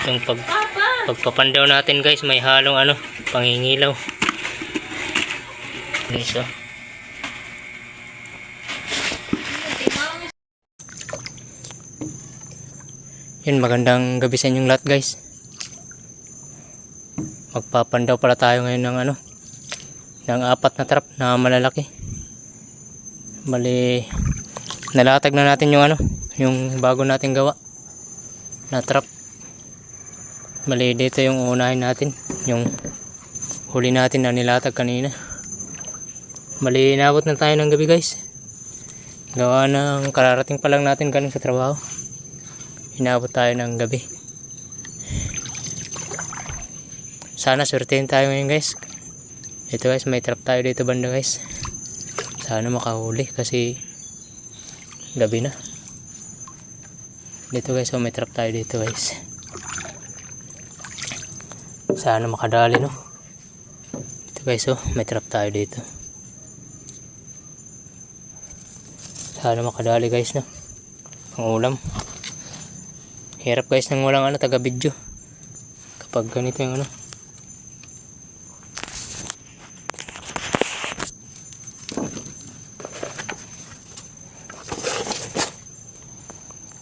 Yung pagpapandaw natin guys, may halong ano, pangingilaw. Guys, oh. Yun, magandang gabi sa inyong lahat guys. Magpapandaw pala tayo ngayon ng ano, ng 4 na trap na malalaki. Bali, nalatag na natin yung ano, yung bago nating gawa na trap. Bali, dito yung unahin natin, yung huli natin na nilatag kanina. Bali, inabot na tayo ng gabi guys. Gawa ng kararating pa lang natin galing sa trabaho. Inabot tayo ng gabi. Sana swertein tayo ngayon guys. Ito guys, may trap tayo dito banda guys. Sana makahuli kasi gabi na. Dito guys, oh, may trap tayo dito guys. Sana makadali, no. Dito guys, oh, may trap tayo dito. Sana makadali guys, no. Ang ulam. Hirap guys nang walang ano, taga video kapag ganito yung ano.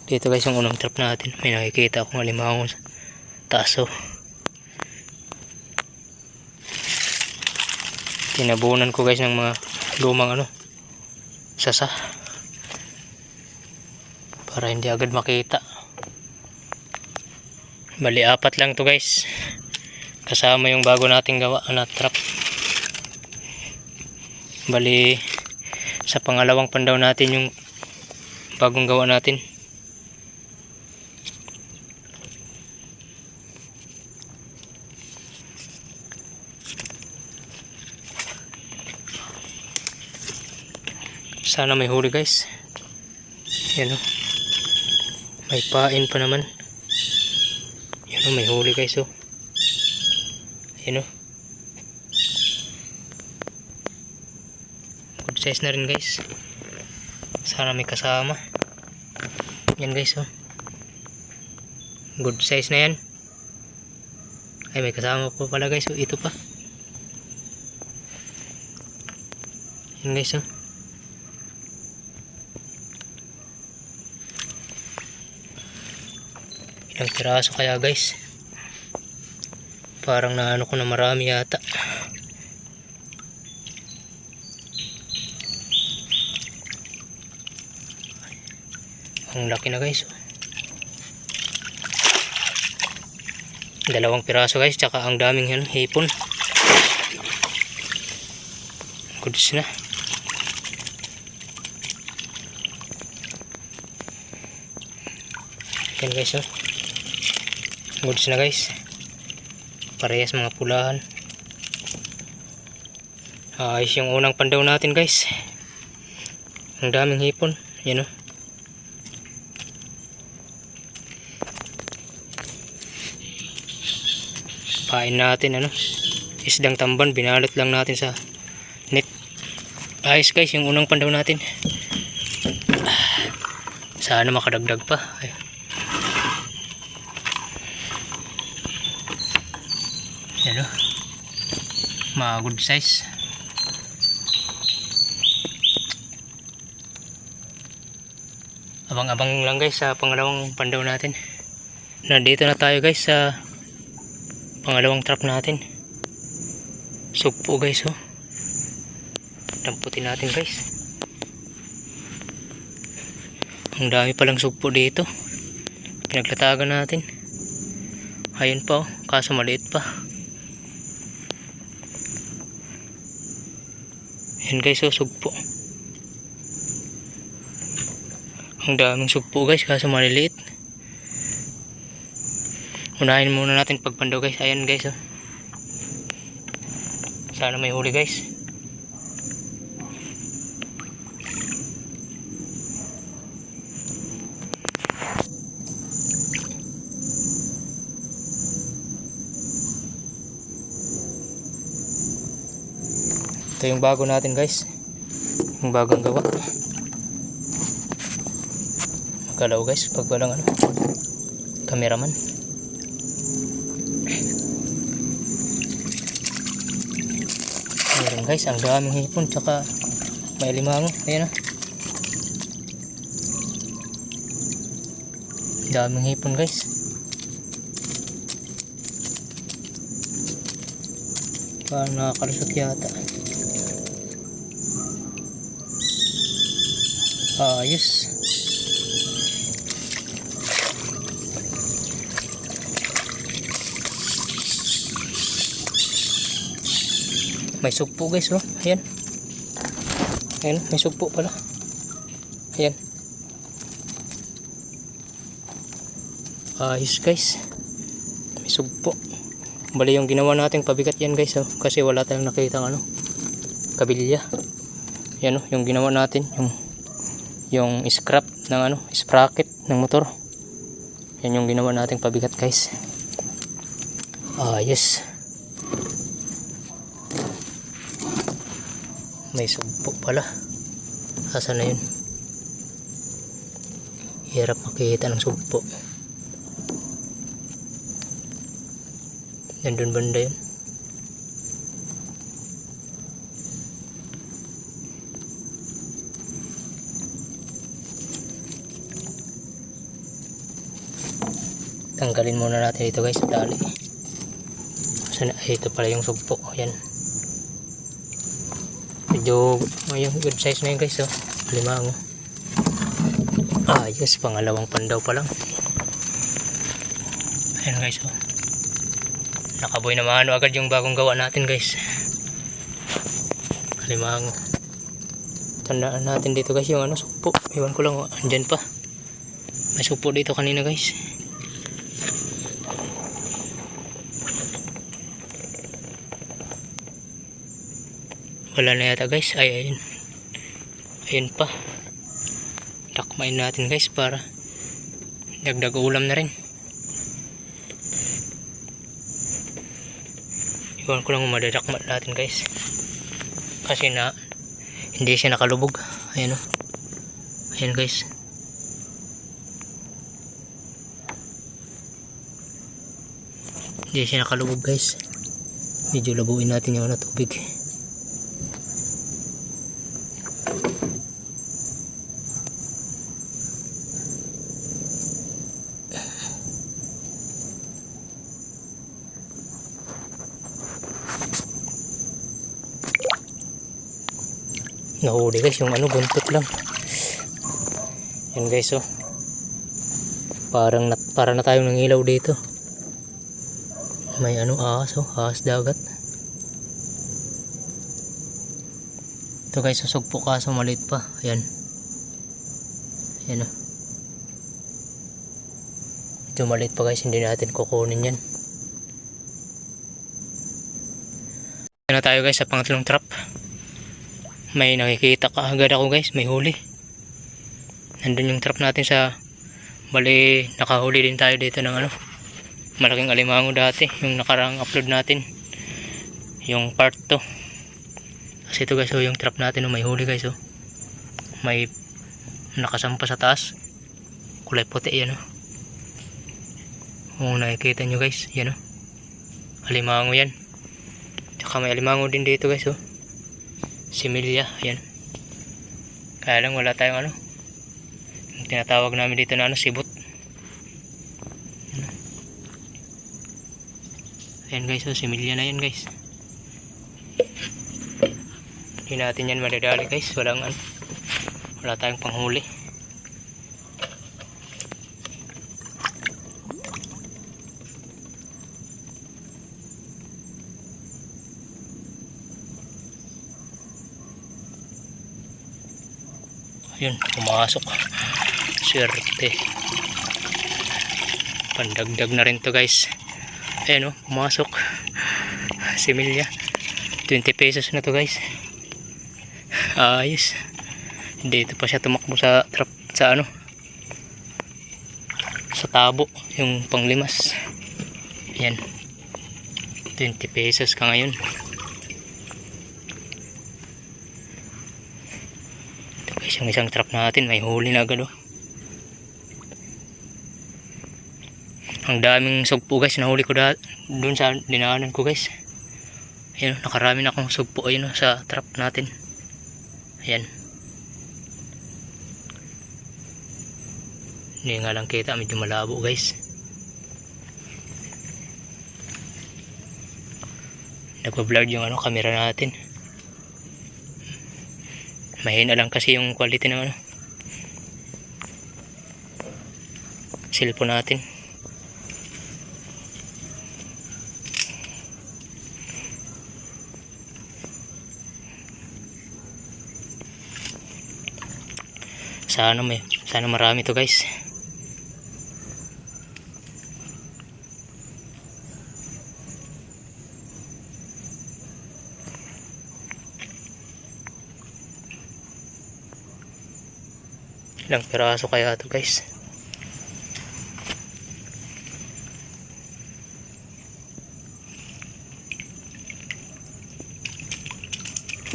Dito guys yung unang trap natin. May nakikita akong alimango sa taas, oh. Tinabunan ko guys ng mga lumang ano, sasa para hindi agad makita. Bali, 4 lang to guys, kasama yung bago nating gawa na trap. Bali, sa pangalawang pandaw natin yung bagong gawa natin. Sana may huli guys. Yan, oh. May pain pa naman. Yan, oh, may huli guys, oh. Yan, oh. Good size na rin guys. Sana may kasama. Yan guys, oh. Good size na yan. Ay, may kasama po pala guys, oh. Ito pa. Yan guys, oh. Ilang piraso kaya guys? Parang naano ko na marami yata. Ang laki na guys. 2 piraso guys, tsaka ang daming yan, hipon. Goods na. Yan guys, oh. Goods na guys. Parehas mga pulahan. Ayos yung unang pandaw natin guys. Ang daming hipon. Yan, oh. Pain natin ano, isdang tamban, binalot lang natin sa net. Ayos guys yung unang pandaw natin. Sana makadagdag pa. Ay. Yan, oh. Mga good size. Abang-abang lang guys sa pangalawang pandaw natin. Nandito na tayo guys sa pangalawang trap natin. Sugpo guys, oh. Damputin natin guys. Ang dami palang sugpo dito. Pinaglatagan natin. Ayun pa, oh. Kaso maliit pa. Yan guys, oh, sugpo. Ang daming sugpo guys, kaso maliliit. Unahin muna natin pagpandaw guys. Ayan guys, oh. Sana may huli guys. Ito yung bago natin guys, yung bagong gawa. Magalaw guys pag walang ano, cameraman. guys, ang daming hipon, tsaka may limango. Ayan o. Daming hipon guys. Parang nakakalusot yata. Ayos. May sugpo guys, oh. Ayan. Ayan, may sugpo pala. Ayan. Ayos guys. May sugpo. Bali yung ginawa nating pabigat yan guys, oh. Kasi wala tayong nakita ano, kabilya. Yan oh, yung ginawa natin, yung scrap ng ano, sprocket ng motor. Yan yung ginawa nating pabigat guys. Ayos. May sugpo pala. Asan na yun? Hirap makikita ng sugpo. Nandun banda yun. Tanggalin muna natin ito guys sa tali. Sana, ito pala yung sugpo. Ayan. Medyo yung good size na yun guys, oh. Limango. Ayos, pangalawang pandaw pa lang. Ayan guys, oh. Nakaboy na maano agad yung bagong gawa natin guys. Limango. Tandaan natin dito guys yung ano, sugpo. Iwan ko lang, oh. Andyan pa. May sugpo dito kanina guys. Wala na yata guys. Ay, ayun. Ayun pa. Takmain natin guys para dagdag ulam na rin. Iwan ko lang kung madadakmat natin guys. Kasi na hindi siya nakalubog. Ayan o. Ayan guys. Hindi siya nakalubog guys. Medyo labuin natin yung ano, tubig. Nahuli guys yung ano, buntot lang. Yan guys, oh. Para na tayong nangilaw dito. May ano, ahas, oh. Ahas dagat. Ito guys, susugpo kaso maliit pa. Ayan. Ayan, oh. Ito maliit pa guys, hindi natin kukunin yan. Ayan na tayo guys sa pangatlong trap. May nakikita ka agad ako guys, may huli. Nandun yung trap natin sa, bali nakahuli din tayo dito ng ano, malaking alimango dati, yung nakarang upload natin, yung part 2. Kasi ito guys, oh, yung trap natin, oh, may huli guys, oh. May nakasampa sa taas, kulay puti yan, oh. Kung nakikita nyo guys, yan, oh. Alimango yan. Tsaka may alimango din dito guys, oh. Similya, ayan. Kaya lang wala tayong ano, yung tinatawag namin dito na ano, sibot. Ayan guys, so similya na yan guys. Hindi natin yan madadali guys, wala tayong panghuli. Ayun, pumasok. Swerte. Pandagdag na rin to guys. Ayan o, pumasok. Similya. 20 pesos na to guys. Ayos. Dito pa siya tumakbo sa trap, sa ano, sa tabo, yung panglimas. Ayan. 20 pesos ka ngayon. Yung isang trap natin may huli na agad, oh. Ang daming sugpo guys nahuli ko dun sa dinaanan ko guys. Ayan, nakarami na akong sugpo ayun sa trap natin. Ayan. Hindi nga lang kita, medyo malabo guys. Nagpa-blurred yung camera natin. Mahina lang kasi yung quality ng cellphone natin. Sana marami to guys. Ilang piraso kaya to guys?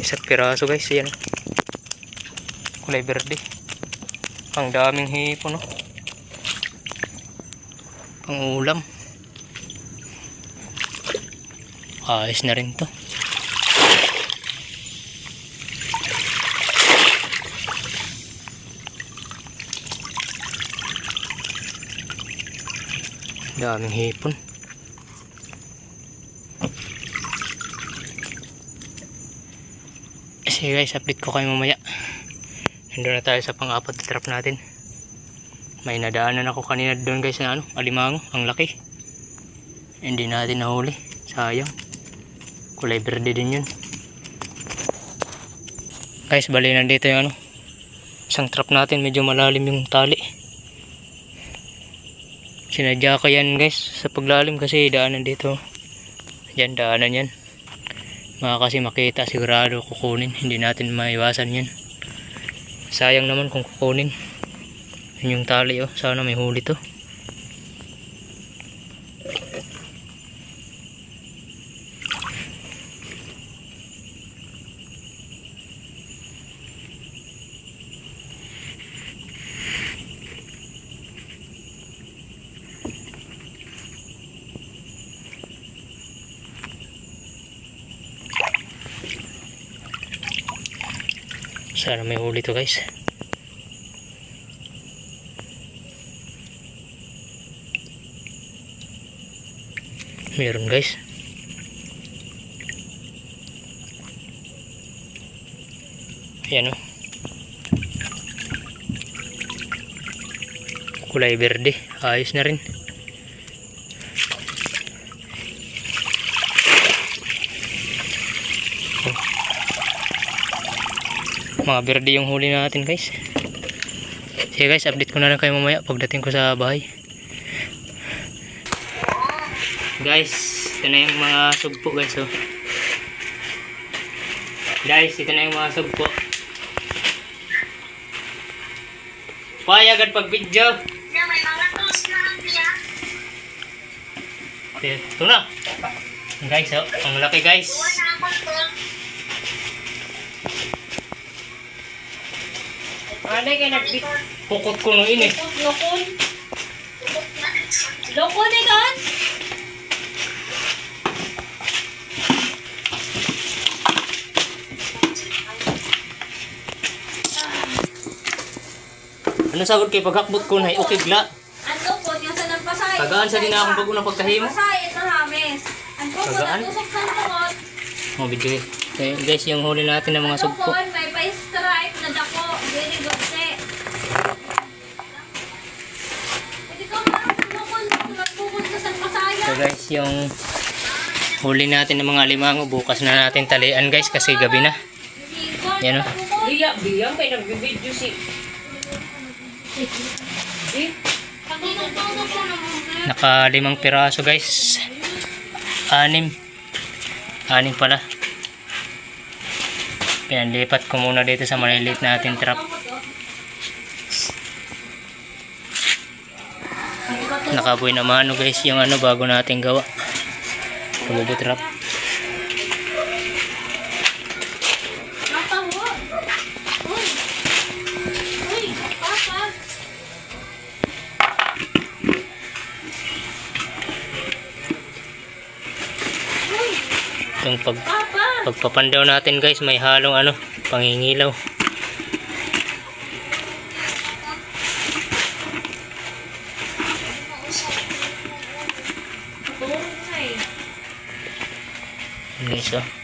Isang piraso guys, yan. Kulay berde. Ang daming hipon, no? Ang ulam. Ayos na rin to. Daming hipon. Sige guys, update ko kayo mamaya. Nandun na tayo sa pang-apat na trap natin. May nadaanan ako kanina doon guys na alimango, ang laki. Hindi natin nahuli, sayang. Kulay berde din yun. Guys, bali nandito yung isang trap natin, medyo malalim yung tali. Sinadya ko yan guys sa paglalim kasi daanan dito. Diyan, daanan yan. Kasi makita, sigurado kukunin. Hindi natin maiwasan yan. Sayang naman kung kukunin. Yun yung tali, oh. Sana may huli to. Sana may huli to guys. Meron guys. Ayan o. Kulay berde. Ayos na rin. Mga berde yung huli natin guys. Sige guys, update ko na lang kayo mamaya pagdating ko sa bahay. Guys, ito na yung mga sugpo guys, oh. Guys, ito na yung mga sugpo. Paya agad pag video. Ito na. Guys, oh, ang laki guys. Ano kayo nagbit? Pukot ko nung ini. Lokon. Lokon eh kan? Ano sagot kay paghakbot ko na ukigla? Ano po, yung sa nagpasay. Tagaan sa din akong bago na pagkahimo. Pasay, ito hames. Ano po, Tagaan? natusok sa tukot. Oh, video. Okay, guys, yung huli natin ng mga Ano sugpo. po, may pa-stripe na dako. Very good, te. Pwede ka marang lokon. Nagpukod ka sa pasaya. So guys, yung huli natin ng mga alimango, bukas na natin talian guys kasi gabi na. Yan o. Biyang kay nagbibidyo si... Naka 5 piraso guys. 6 pala. Pinalipat ko muna dito sa maliliit natin trap. Nakabuhay naman guys yung bago nating gawa. Kabubo trap. Yung Papa! pagpapandaw natin guys, may halong ano, pangingilaw. Tulog na eh. Guys, oh.